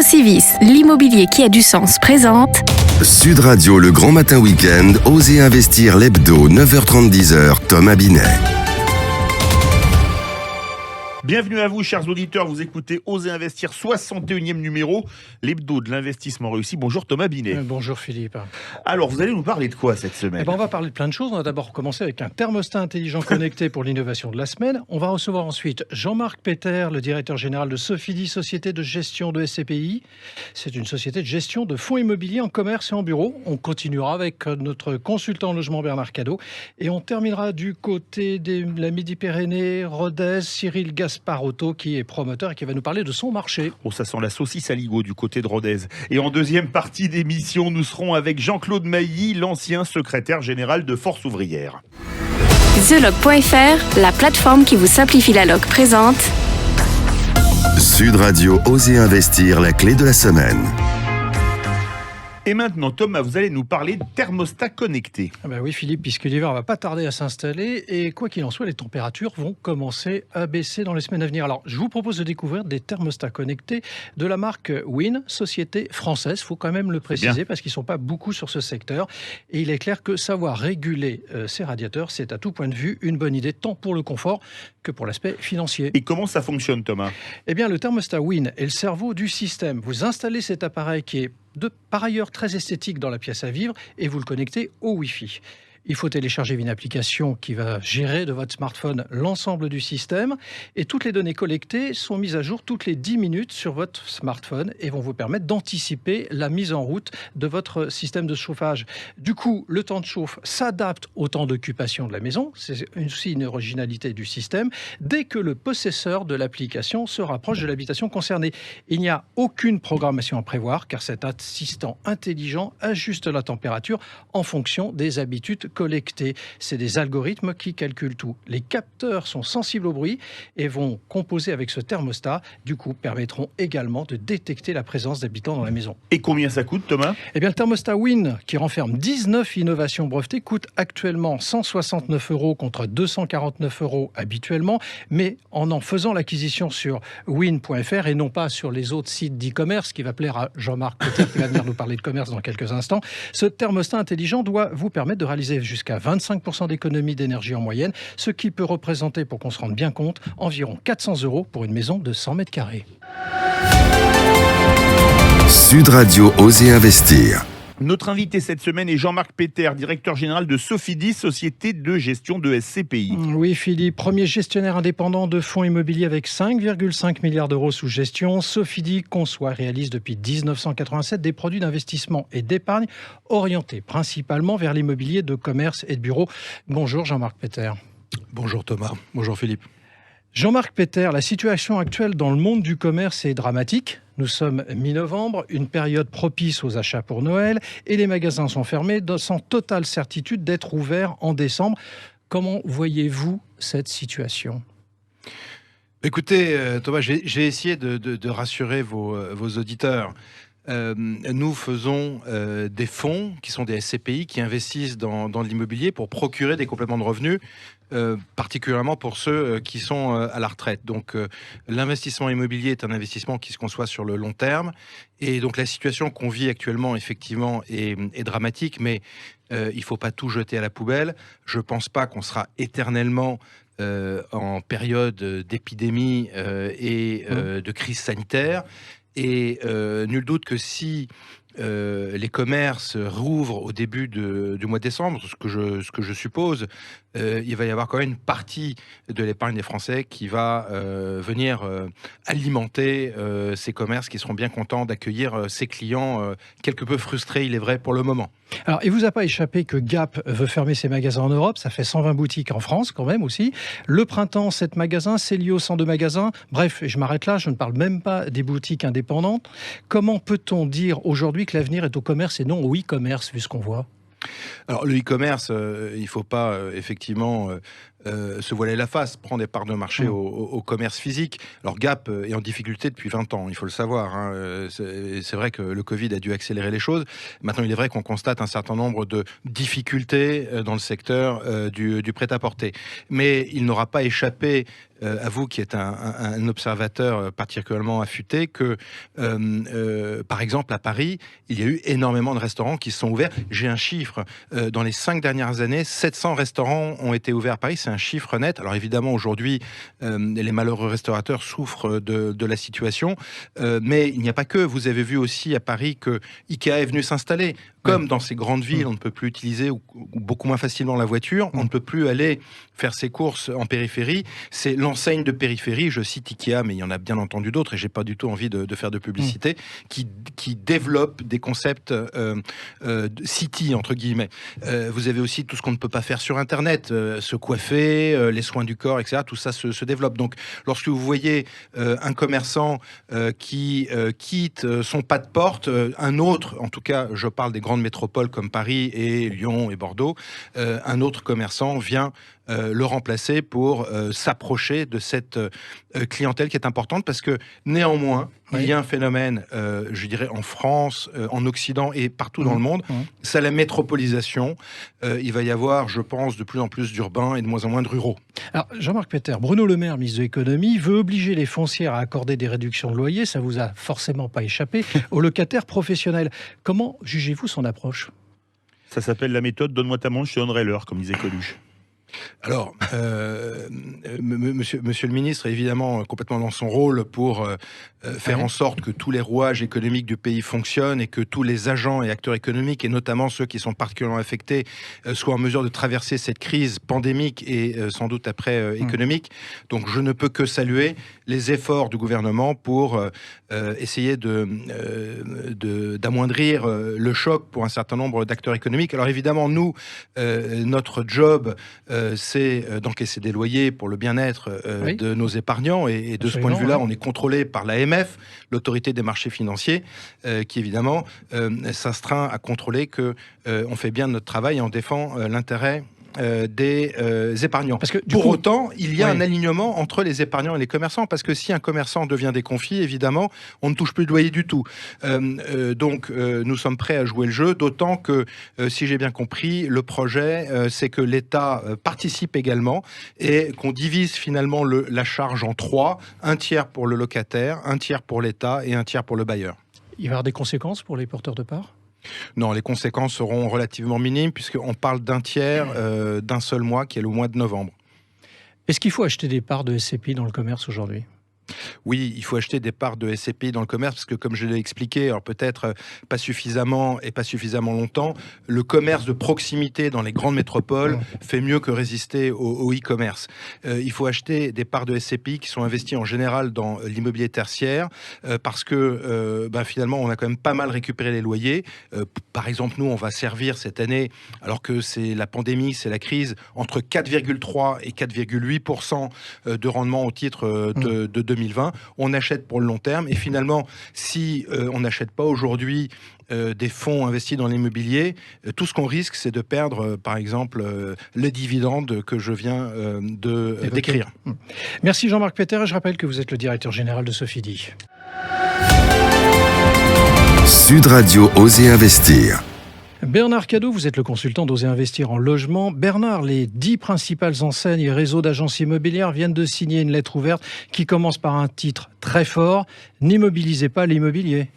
Procivis, l'immobilier qui a du sens présente Sud Radio, le grand matin week-end, Osez investir l'hebdo, 9h30-10h, Thomas Binet. Bienvenue à vous, chers auditeurs. Vous écoutez Osez investir, 61e numéro, l'hebdo de l'investissement réussi. Bonjour Thomas Binet. Bonjour Philippe. Alors, vous allez nous parler de quoi cette semaine ? On va parler de plein de choses. On va d'abord commencer avec un thermostat intelligent connecté pour l'innovation de la semaine. On va recevoir ensuite Jean-Marc Peter, le directeur général de Sofidy, société de gestion de SCPI. C'est une société de gestion de fonds immobiliers en commerce et en bureau. On continuera avec notre consultant en logement Bernard Cadot. Et on terminera du côté de la Midi-Pyrénées, Rodez, Cyril Gasparotto, qui est promoteur et qui va nous parler de son marché. Oh, ça sent la saucisse à Ligo du côté de Rodez. Et en deuxième partie d'émission, nous serons avec Jean-Claude Mailly, l'ancien secrétaire général de Force Ouvrière. TheLog.fr, la plateforme qui vous simplifie la log présente Sud Radio, Osez investir, la clé de la semaine. Et maintenant, Thomas, vous allez nous parler de thermostat connecté. Oui Philippe, puisque l'hiver va pas tarder à s'installer et quoi qu'il en soit, les températures vont commencer à baisser dans les semaines à venir. Alors, je vous propose de découvrir des thermostats connectés de la marque Win, société française. Il faut quand même le préciser parce qu'ils ne sont pas beaucoup sur ce secteur. Et il est clair que savoir réguler ces radiateurs, c'est à tout point de vue une bonne idée, tant pour le confort que pour l'aspect financier. Et comment ça fonctionne, Thomas ? Eh bien, le thermostat Win est le cerveau du système. Vous installez cet appareil qui est par ailleurs très esthétique dans la pièce à vivre et vous le connectez au Wi-Fi. Il faut télécharger une application qui va gérer de votre smartphone l'ensemble du système et toutes les données collectées sont mises à jour toutes les 10 minutes sur votre smartphone et vont vous permettre d'anticiper la mise en route de votre système de chauffage. Du coup, le temps de chauffe s'adapte au temps d'occupation de la maison. C'est aussi une originalité du système. Dès que le possesseur de l'application se rapproche de l'habitation concernée, il n'y a aucune programmation à prévoir car cet assistant intelligent ajuste la température en fonction des habitudes collectés. C'est des algorithmes qui calculent tout. Les capteurs sont sensibles au bruit et vont composer avec ce thermostat. Du coup, permettront également de détecter la présence d'habitants dans la maison. Et combien ça coûte, Thomas ? Eh bien, le thermostat Win, qui renferme 19 innovations brevetées, coûte actuellement 169 € contre 249 € habituellement. Mais en faisant l'acquisition sur win.fr et non pas sur les autres sites d'e-commerce, qui va plaire à Jean-Marc Peter, qui va venir nous parler de commerce dans quelques instants, ce thermostat intelligent doit vous permettre de réaliser jusqu'à 25% d'économie d'énergie en moyenne, ce qui peut représenter, pour qu'on se rende bien compte, environ 400 € pour une maison de 100 mètres carrés. Sud Radio, Osez investir. Notre invité cette semaine est Jean-Marc Peter, directeur général de Sofidy, société de gestion de SCPI. Oui Philippe, premier gestionnaire indépendant de fonds immobiliers avec 5,5 milliards d'euros sous gestion. Sofidy conçoit et réalise depuis 1987 des produits d'investissement et d'épargne orientés principalement vers l'immobilier de commerce et de bureau. Bonjour Jean-Marc Peter. Bonjour Thomas, bonjour Philippe. Jean-Marc Peter, la situation actuelle dans le monde du commerce est dramatique. Nous sommes mi-novembre, une période propice aux achats pour Noël et les magasins sont fermés sans totale certitude d'être ouverts en décembre. Comment voyez-vous cette situation ? Écoutez Thomas, j'ai essayé de rassurer vos auditeurs. Nous faisons des fonds qui sont des SCPI qui investissent dans l'immobilier pour procurer des compléments de revenus, particulièrement pour ceux qui sont à la retraite. Donc l'investissement immobilier est un investissement qui se conçoit sur le long terme et donc la situation qu'on vit actuellement effectivement est dramatique, mais il ne faut pas tout jeter à la poubelle. Je ne pense pas qu'on sera éternellement en période d'épidémie et de crise sanitaire. Et nul doute que si les commerces rouvrent au début du mois de décembre, ce que je suppose, il va y avoir quand même une partie de l'épargne des Français qui va venir alimenter ces commerces qui seront bien contents d'accueillir ces clients quelque peu frustrés, il est vrai, pour le moment. Alors, il ne vous a pas échappé que Gap veut fermer ses magasins en Europe. Ça fait 120 boutiques en France, quand même, aussi. Le printemps, 7 magasins. Célio, 102 magasins. Bref, je m'arrête là. Je ne parle même pas des boutiques indépendantes. Comment peut-on dire aujourd'hui que l'avenir est au commerce et non au e-commerce, vu ce qu'on voit ? Alors le e-commerce, il ne faut pas effectivement se voiler la face, prend des parts de marché au commerce physique. Alors Gap est en difficulté depuis 20 ans, il faut le savoir. C'est vrai que le Covid a dû accélérer les choses. Maintenant, il est vrai qu'on constate un certain nombre de difficultés dans le secteur du prêt-à-porter. Mais il n'aura pas échappé à vous qui êtes un observateur particulièrement affûté que, par exemple, à Paris, il y a eu énormément de restaurants qui se sont ouverts. J'ai un chiffre. Dans les 5 dernières années, 700 restaurants ont été ouverts à Paris. C'est un chiffre net. Alors évidemment, aujourd'hui, les malheureux restaurateurs souffrent de la situation. Mais il n'y a pas que. Vous avez vu aussi à Paris que Ikea est venu s'installer. Comme dans ces grandes villes, on ne peut plus utiliser ou beaucoup moins facilement la voiture, on ne peut plus aller faire ses courses en périphérie. C'est l'enseigne de périphérie, je cite Ikea, mais il y en a bien entendu d'autres, et j'ai pas du tout envie de faire de publicité, qui développe des concepts city, entre guillemets. Vous avez aussi tout ce qu'on ne peut pas faire sur Internet, se coiffer, les soins du corps, etc. Tout ça se développe. Donc, lorsque vous voyez un commerçant qui quitte son pas de porte, un autre, en tout cas, je parle des grandes métropoles comme Paris et Lyon et Bordeaux, un autre commerçant vient le remplacer pour s'approcher de cette clientèle qui est importante parce que néanmoins, il y a un phénomène, je dirais en France, en Occident et partout dans le monde, c'est la métropolisation. Il va y avoir, je pense, de plus en plus d'urbains et de moins en moins de ruraux. Alors, Jean-Marc Peter, Bruno Le Maire, ministre de l'économie, veut obliger les foncières à accorder des réductions de loyer, ça vous a forcément pas échappé, aux locataires professionnels. Comment jugez-vous son approche ? Ça s'appelle la méthode « donne-moi ta manche, je te donnerai l'heure », comme disait Coluche. Alors, monsieur le ministre est évidemment complètement dans son rôle pour faire en sorte que tous les rouages économiques du pays fonctionnent et que tous les agents et acteurs économiques, et notamment ceux qui sont particulièrement affectés, soient en mesure de traverser cette crise pandémique et sans doute après économique. Donc, je ne peux que saluer les efforts du gouvernement pour essayer d'amoindrir le choc pour un certain nombre d'acteurs économiques. Alors, évidemment, nous, notre job, c'est d'encaisser des loyers pour le bien-être de nos épargnants. Et de ce point de vue-là, on est contrôlé par l'AMF, l'autorité des marchés financiers, qui évidemment s'astreint à contrôler qu'on fait bien notre travail et on défend l'intérêt des épargnants. Parce que, pour autant, il y a un alignement entre les épargnants et les commerçants, parce que si un commerçant devient déconfit, évidemment, on ne touche plus de loyer du tout. Donc, nous sommes prêts à jouer le jeu, d'autant que, si j'ai bien compris, le projet, c'est que l'État participe également et qu'on divise finalement la charge en 3, un tiers pour le locataire, un tiers pour l'État et un tiers pour le bailleur. Il va y avoir des conséquences pour les porteurs de parts ? Non, les conséquences seront relativement minimes puisqu'on parle d'un tiers d'un seul mois qui est le mois de novembre. Est-ce qu'il faut acheter des parts de SCPI dans le commerce aujourd'hui ? Oui, il faut acheter des parts de SCPI dans le commerce parce que, comme je l'ai expliqué, alors peut-être pas suffisamment et pas suffisamment longtemps, le commerce de proximité dans les grandes métropoles fait mieux que résister au e-commerce. Il faut acheter des parts de SCPI qui sont investies en général dans l'immobilier tertiaire parce que finalement, on a quand même pas mal récupéré les loyers. Par exemple, nous, on va servir cette année, alors que c'est la pandémie, c'est la crise, entre 4,3 et 4,8% de rendement au titre de 2020. On achète pour le long terme et finalement, si on n'achète pas aujourd'hui des fonds investis dans l'immobilier, tout ce qu'on risque, c'est de perdre, par exemple, les dividendes que je viens d'écrire. Merci Jean-Marc Peter. Je rappelle que vous êtes le directeur général de Sofidy. Sud Radio Oser Investir. Bernard Cadot, vous êtes le consultant d'Oser Investir en logement. Bernard, les 10 principales enseignes et réseaux d'agences immobilières viennent de signer une lettre ouverte qui commence par un titre très fort « N'immobilisez pas l'immobilier ».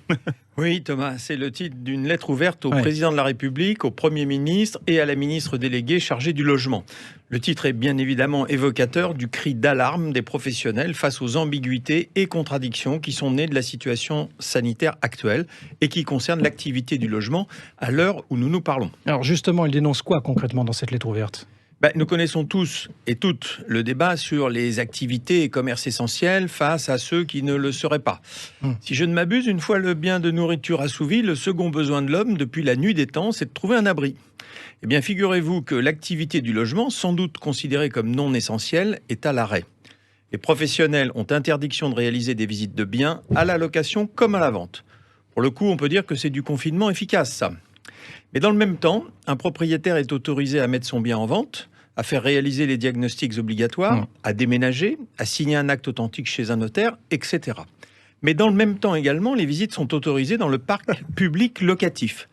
Oui, Thomas, c'est le titre d'une lettre ouverte au président de la République, au Premier ministre et à la ministre déléguée chargée du logement. Le titre est bien évidemment évocateur du cri d'alarme des professionnels face aux ambiguïtés et contradictions qui sont nées de la situation sanitaire actuelle et qui concernent l'activité du logement à l'heure où nous nous parlons. Alors justement, il dénonce quoi concrètement dans cette lettre ouverte ? Nous connaissons tous et toutes le débat sur les activités et commerces essentiels face à ceux qui ne le seraient pas. Si je ne m'abuse, une fois le bien de nourriture assouvi, le second besoin de l'homme depuis la nuit des temps, c'est de trouver un abri. Eh bien, figurez-vous que l'activité du logement, sans doute considérée comme non essentielle, est à l'arrêt. Les professionnels ont interdiction de réaliser des visites de biens à la location comme à la vente. Pour le coup, on peut dire que c'est du confinement efficace, ça. Mais dans le même temps, un propriétaire est autorisé à mettre son bien en vente, à faire réaliser les diagnostics obligatoires, à déménager, à signer un acte authentique chez un notaire, etc. Mais dans le même temps également, les visites sont autorisées dans le parc public locatif.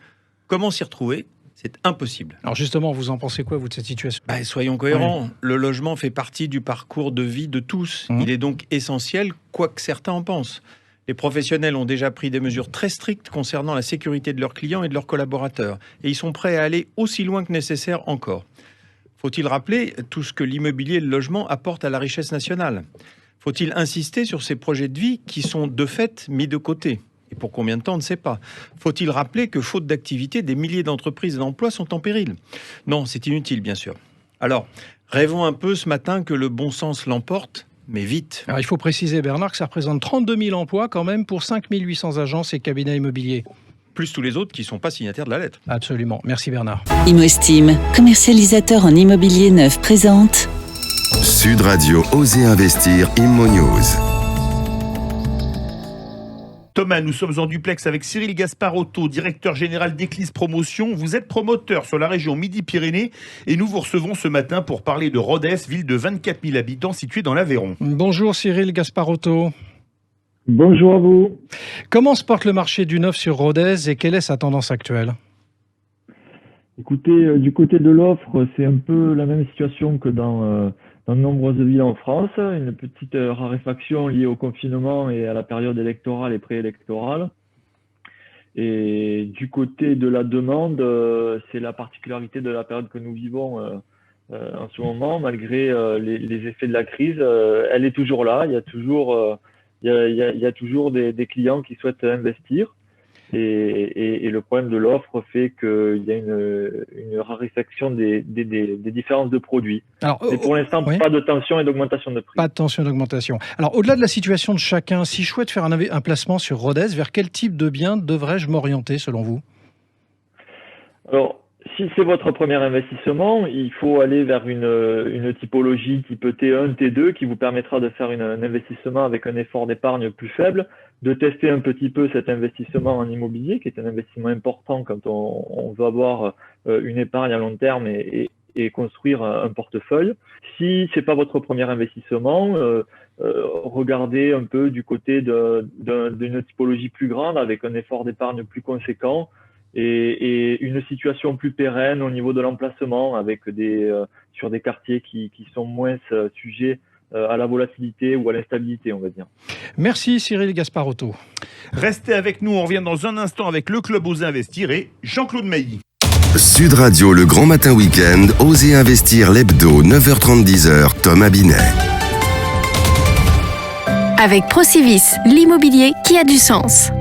Comment s'y retrouver ? C'est impossible. Alors justement, vous en pensez quoi, vous, de cette situation ? Soyons cohérents. Le logement fait partie du parcours de vie de tous. Il est donc essentiel, quoi que certains en pensent. Les professionnels ont déjà pris des mesures très strictes concernant la sécurité de leurs clients et de leurs collaborateurs. Et ils sont prêts à aller aussi loin que nécessaire encore. Faut-il rappeler tout ce que l'immobilier et le logement apportent à la richesse nationale ? Faut-il insister sur ces projets de vie qui sont de fait mis de côté ? Et pour combien de temps, on ne sait pas. Faut-il rappeler que, faute d'activité, des milliers d'entreprises et d'emplois sont en péril ? Non, c'est inutile, bien sûr. Alors, rêvons un peu ce matin que le bon sens l'emporte, mais vite. Alors, il faut préciser, Bernard, que ça représente 32 000 emplois quand même pour 5 800 agences et cabinets immobiliers. Plus tous les autres qui ne sont pas signataires de la lettre. Absolument. Merci, Bernard. ImmoEstime, commercialisateur en immobilier neuf, présente Sud Radio Osez Investir Immo News. Thomas, nous sommes en duplex avec Cyril Gasparotto, directeur général d'Eclise Promotion. Vous êtes promoteur sur la région Midi-Pyrénées et nous vous recevons ce matin pour parler de Rodez, ville de 24 000 habitants située dans l'Aveyron. Bonjour Cyril Gasparotto. Bonjour à vous. Comment se porte le marché du neuf sur Rodez et quelle est sa tendance actuelle ? Écoutez, du côté de l'offre, c'est un peu la même situation que dans de nombreuses villes en France. Une petite raréfaction liée au confinement et à la période électorale et préélectorale. Et du côté de la demande, c'est la particularité de la période que nous vivons en ce moment, malgré les effets de la crise. Elle est toujours là. Il y a toujours, il y a toujours des clients qui souhaitent investir. Et le problème de l'offre fait qu'il y a une raréfaction des différences de produits. Alors, et pour l'instant, pas de tension et d'augmentation de prix. Pas de tension et d'augmentation. Alors, au-delà de la situation de chacun, si je souhaite faire un placement sur Rodez, vers quel type de bien devrais-je m'orienter selon vous ? Alors, si c'est votre premier investissement, il faut aller vers une typologie type T1, T2 qui vous permettra de faire un investissement avec un effort d'épargne plus faible, de tester un petit peu cet investissement en immobilier, qui est un investissement important quand on veut avoir une épargne à long terme et construire un portefeuille. Si c'est pas votre premier investissement, regardez un peu du côté d'une typologie plus grande avec un effort d'épargne plus conséquent et une situation plus pérenne au niveau de l'emplacement avec sur des quartiers qui sont moins sujets à la volatilité ou à l'instabilité, on va dire. Merci Cyril Gasparotto. Restez avec nous, on revient dans un instant avec le Club Osez Investir et Jean-Claude Mailly. Sud Radio, le grand matin week-end, Osez Investir l'hebdo, 9h30, 10h, Thomas Binet. Avec Procivis, l'immobilier qui a du sens.